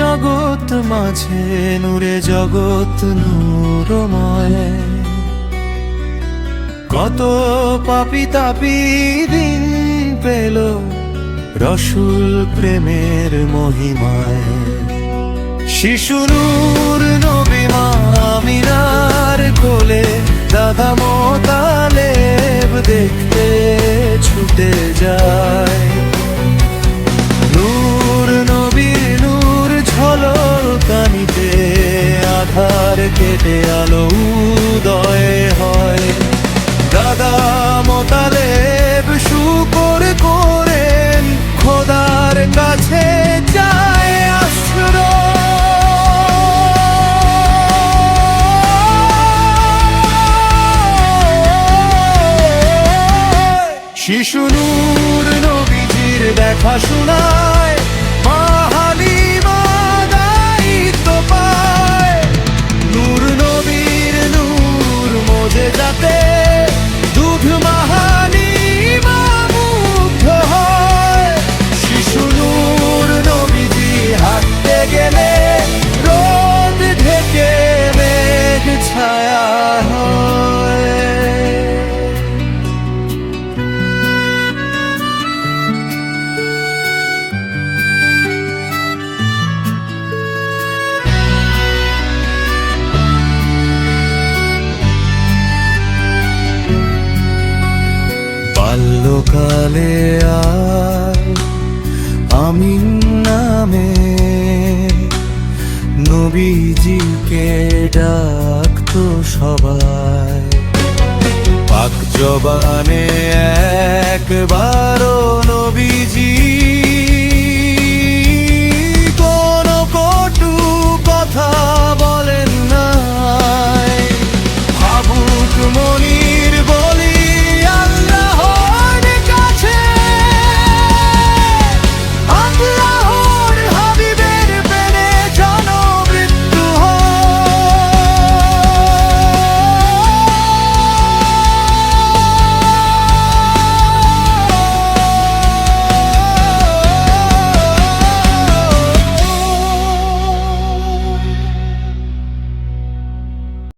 জগৎ মাঝে নূরে জগৎ নূরময়, কত পাপী তাপী দিন পেল রসুল প্রেমের মহিমায়। শিশু নূর নবী মা আমিনার কোলে দাদা মোতালেব দেখতে ছুটে যায়। নূর নবীর নূর ঝলকানিতে আধার কেটে আলো উদয় হয়। দাদা মোতালেব শুকর করেন খোদার কাছে যায় আশ্রয়। শিশু নূর নবীজির দেখা শোনায়, মা হালিমা দায়িত্ব পায়। নূর নবীর নূর মোজেজাতে দুধ মা হালিমা মুগ্ধ হয়। শিশু নূর নবীজি হাঁটতে গেলে রোদ ঢেকে মেঘ ছায়া হয়। বাল্যকালে আর আমিন নামে নবীজিকে ডাকতো সবাই। পাক জবানে একবারও নবীজি